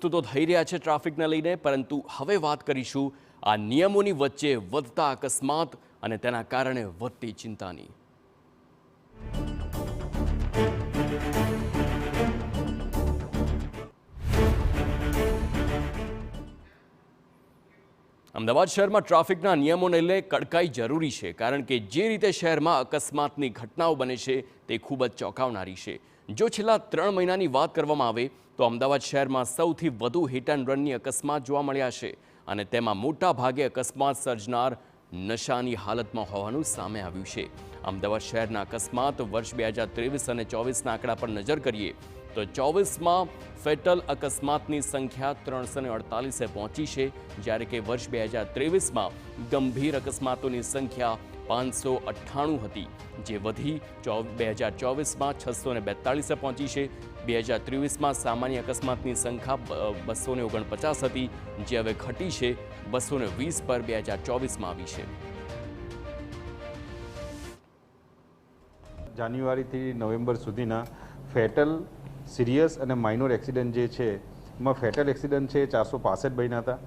તો થઈ રહ્યા છે ટ્રાફિકને લઈને, પરંતુ હવે વાત કરીશું આ નિયમોની વચ્ચે વધતા અકસ્માત અને તેના કારણે વધતી ચિંતાની। અમદાવાદ શહેરમાં ટ્રાફિકના નિયમોને લઈને કડકાઈ જરૂરી છે, કારણ કે જે રીતે શહેરમાં અકસ્માતની ઘટનાઓ બને છે તે ખૂબ જ ચોંકાવનારી છે। જો છેલ્લા 3 મહિનાની વાત કરવામાં આવે તો અમદાવાદ શહેરમાં સૌથી વધુ હિટ એન્ડ રનની અકસ્માત જોવા મળ્યા છે, અને તેમાં મોટા ભાગે અકસ્માત સર્જનાર નશાની હાલતમાં હોવાનું સામે આવ્યું છે। અમદાવાદ શહેરના અકસ્માત વર્ષ 2023 અને 24ના આંકડા પર નજર કરીએ તો 24માં ફેટલ અકસ્માતની સંખ્યા 348 પહોંચી છે, જ્યારે કે વર્ષ 2023માં ગંભીર અકસ્માતોની સંખ્યા 598 હતી, જે વધી 2024માં 642 પહોંચી છે। 2023માં સામાન્ય અકસ્માતની સંખ્યા 249 હતી, જે હવે ઘટી છે 220 પર 2024માં આવી છે। જાન્યુઆરીથી નવેમ્બર સુધીના ફેટલ, સિરિયસ અને માઇનોર એક્સિડન્ટ જે છે એમાં ફેટલ એક્સિડન્ટ છે 465 બન્યા હતા।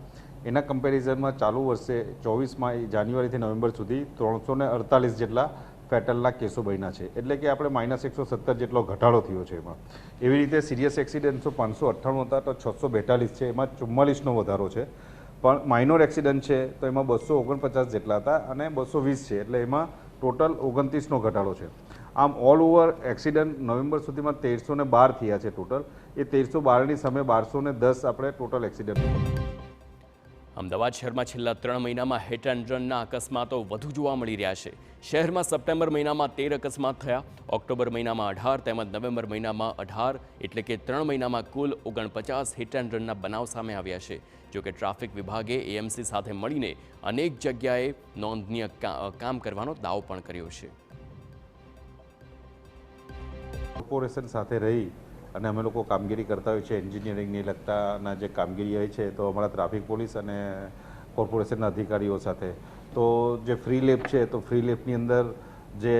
એના કમ્પેરિઝનમાં ચાલુ વર્ષે 24માં જાન્યુઆરીથી નવેમ્બર સુધી 348 જેટલા ફેટલના કેસો બન્યા છે, એટલે કે આપણે -117 જેટલો ઘટાડો થયો છે એમાં। એવી રીતે સિરિયસ એક્સિડન્ટ 598 હતા તો 642 છે, એમાં 44નો વધારો છે। પણ માઇનોર એક્સિડન્ટ છે તો એમાં 249 જેટલા હતા અને 220 છે, એટલે એમાં ટોટલ 29નો ઘટાડો છે। આમ ઓલ ઓવર એક્સિડન્ટ નવેમ્બર સુધીમાં 1312 થયા છે ટોટલ। એ 1312ની સામે 1210 આપણે ટોટલ એક્સિડન્ટ। અમદાવાદ શહેરમાં છેલ્લા 3 મહિનામાં હિટ એન્ડ રનના અકસ્માતો વધુ જોવા મળી રહ્યા છે। શહેરમાં સપ્ટેમ્બર મહિનામાં 13 અકસ્માત થયા, ઓક્ટોબર મહિનામાં 18 તેમજ નવેમ્બર મહિનામાં 18, એટલે કે 3 મહિનામાં કુલ 49 હિટ એન્ડ રનના બનાવ સામે આવ્યા છે। જોકે ટ્રાફિક વિભાગે એએમસી સાથે મળીને અનેક જગ્યાએ નોંધનીય કામ કરવાનો દાવો પણ કર્યો છે। કોર્પોરેશન સાથે રહી અને અમે લોકો કામગીરી કરતા હોય છે, એન્જિનિયરિંગને લગતાના જે કામગીરી હોય છે તો અમારા ટ્રાફિક પોલીસ અને કોર્પોરેશનના અધિકારીઓ સાથે તો જે ફ્રી લેપ છે તો ફ્રી લેપની અંદર જે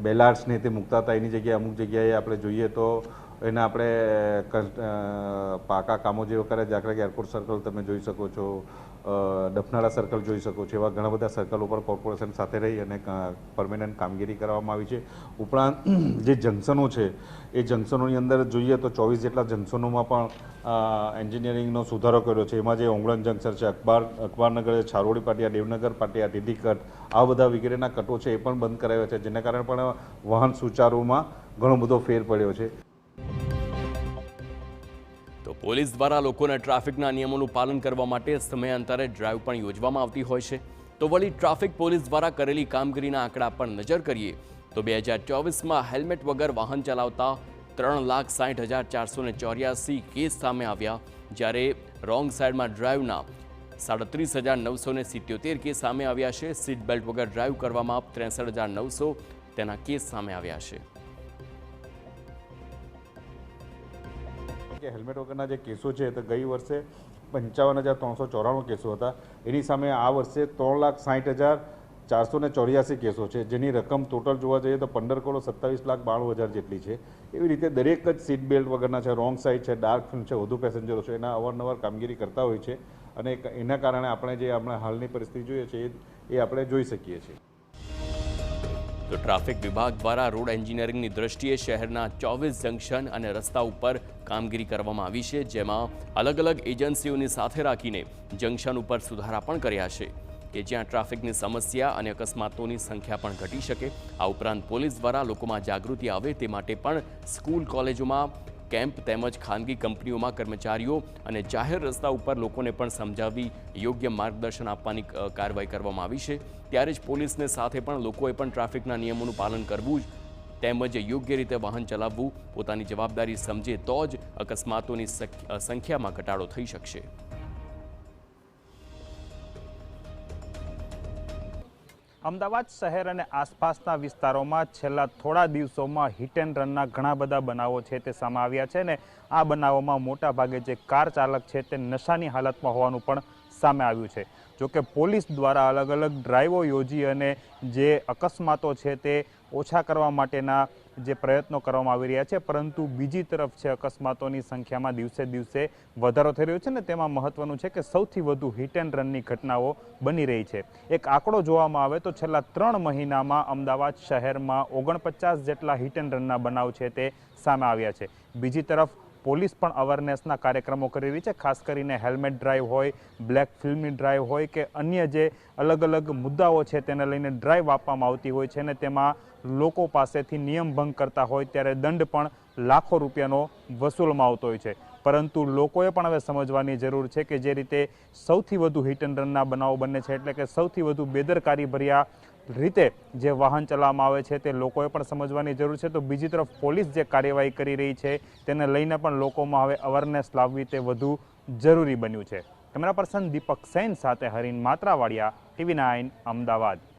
બેલાર્ડ્સને તે મૂકતા હતા એની જગ્યાએ અમુક જગ્યાએ આપણે જોઈએ તો એને આપણે પાકા કામો જે કરે, દાખલા કે એરપોર્ટ સર્કલ તમે જોઈ શકો છો, ડફનાળા સર્કલ જોઈ શકો છો, એવા ઘણા બધા સર્કલ ઉપર કોર્પોરેશન સાથે રહી અને પરમેનન્ટ કામગીરી કરવામાં આવી છે। ઉપરાંત જે જંકશનો છે એ જંકશનોની અંદર જોઈએ તો 24 જેટલા જંકશનોમાં પણ એન્જિનિયરિંગનો સુધારો કર્યો છે। એમાં જે ઓંગળણ જંકશન છે, અખબારનગર, છારોડી પાટિયા, દેવનગર પાટિયા, ટીટી કટ, આ બધા વગેરેના કટો છે એ પણ બંધ કરાવ્યા છે, જેના કારણે પણ વાહન સુચારુમાં ઘણો બધો ફેર પડ્યો છે। તો પોલીસ દ્વારા લોકોને ટ્રાફિકના નિયમોનું પાલન કરવા માટે સમયાંતરે ડ્રાઈવ પણ યોજવામાં આવતી હોય છે। તો વળી ટ્રાફિક પોલીસ દ્વારા કરેલી કામગીરીના આંકડા પર નજર કરીએ તો 2024માં હેલ્મેટ વગર વાહન ચલાવતા 3,60,484 કેસ સામે આવ્યા, જ્યારે રોંગ સાઈડમાં ડ્રાઈવના 37,977 કેસ સામે આવ્યા છે। સીટ બેલ્ટ વગર ડ્રાઈવ કરવામાં 63,900 તેના કેસ સામે આવ્યા છે। કે હેલ્મેટ વગરના જે કેસો છે તો ગઈ વર્ષે 55,394 કેસો હતા, એની સામે આ વર્ષે 3,60,484 કેસો છે, જેની રકમ ટોટલ જોવા જઈએ તો 15,27,92,000 જેટલી છે। એવી રીતે દરેક જ સીટ બેલ્ટ વગરના છે, રોંગ સાઈડ છે, ડાર્ક ફિલ્મ છે, વધુ પેસેન્જરો છે, એના અવારનવાર કામગીરી કરતા હોય છે, અને એના કારણે આપણે જે હમણાં હાલની પરિસ્થિતિ જોઈએ છે એ આપણે જોઈ શકીએ છીએ। તો ટ્રાફિક વિભાગ દ્વારા રોડ એન્જિનિયરિંગની દ્રષ્ટિએ શહેરના 24 જંકશન અને રસ્તા ઉપર કામગીરી કરવામાં આવી છે, જેમાં અલગ અલગ એજન્સીઓની સાથે રાખીને જંકશન ઉપર સુધારા પણ કર્યા છે કે જ્યાં ટ્રાફિકની સમસ્યા અને અકસ્માતોની સંખ્યા પણ ઘટી શકે। આ ઉપરાંત પોલીસ દ્વારા લોકોમાં જાગૃતિ આવે તે માટે પણ સ્કૂલ, કોલેજોમાં કેમ્પ તેમજ ખાનગી કંપનીઓમાં કર્મચારીઓ અને જાહેર રસ્તા ઉપર લોકોને પણ સમજાવી યોગ્ય માર્ગદર્શન આપવાની કાર્યવાહી કરવામાં આવી છે। ત્યારે જ પોલીસને સાથે પણ લોકોએ પણ ટ્રાફિકના નિયમોનું પાલન કરવું તેમજ યોગ્ય રીતે વાહન ચલાવવું, પોતાની જવાબદારી સમજે તો જ અકસ્માતોની સંખ્યામાં ઘટાડો થઈ શકશે। અમદાવાદ શહેર અને આસપાસના વિસ્તારોમાં છેલ્લા થોડા દિવસોમાં હિટ એન્ડ રનના ઘણા બધા બનાવો છે તે સામે આવ્યા છે, ને આ બનાવોમાં મોટા ભાગે જે કાર ચાલક છે તે નશાની હાલતમાં હોવાનું પણ સામે આવ્યું છે। જોકે પોલીસ દ્વારા અલગ અલગ ડ્રાઈવો યોજી અને જે અકસ્માતો છે તે ઓછા કરવા માટેના જે પ્રયત્નો કરવામાં આવી રહ્યા છે, પરંતુ બીજી તરફ છે અકસ્માતોની સંખ્યામાં દિવસે દિવસે વધારો થઈ રહ્યો છે ને તેમાં મહત્વનું છે કે સૌથી વધુ હિટ એન્ડ રનની ઘટનાઓ બની રહી છે। એક આંકડો જોવામાં આવે તો છેલ્લા 3 મહિનામાં અમદાવાદ શહેરમાં 49 જેટલા હિટ એન્ડ રનના બનાવ છે તે સામે આવ્યા છે। બીજી તરફ પોલીસ પણ અવેરનેસના કાર્યક્રમો કરી રહી છે, ખાસ કરીને હેલ્મેટ ડ્રાઈવ હોય, બ્લેક ફિલ્મની ડ્રાઈવ હોય કે અન્ય જે અલગ અલગ મુદ્દાઓ છે તેને લઈને ડ્રાઈવ આપવામાં આવતી હોય છે અને તેમાં લોકો પાસેથી નિયમ ભંગ કરતા હોય ત્યારે દંડ પણ લાખો રૂપિયાનો વસૂલવામાં આવતો હોય છે। પરંતુ લોકોએ પણ હવે સમજવાની જરૂર છે કે જે રીતે સૌથી વધુ હિટ એન્ડ રનના બનાવો બને છે, એટલે કે સૌથી વધુ બેદરકારી ભર્યા રીતે જે વાહન ચલાવવામાં આવે છે તે લોકોએ પણ સમજવાની જરૂર છે। તો બીજી તરફ પોલીસ જે કાર્યવાહી કરી રહી છે તેને લઈને પણ લોકોમાં હવે અવેરનેસ લાવવી તે વધુ જરૂરી બન્યું છે। કેમેરા પર્સન દીપક સેન સાથે હરીન માત્રાવાડિયા, TV9 અમદાવાદ।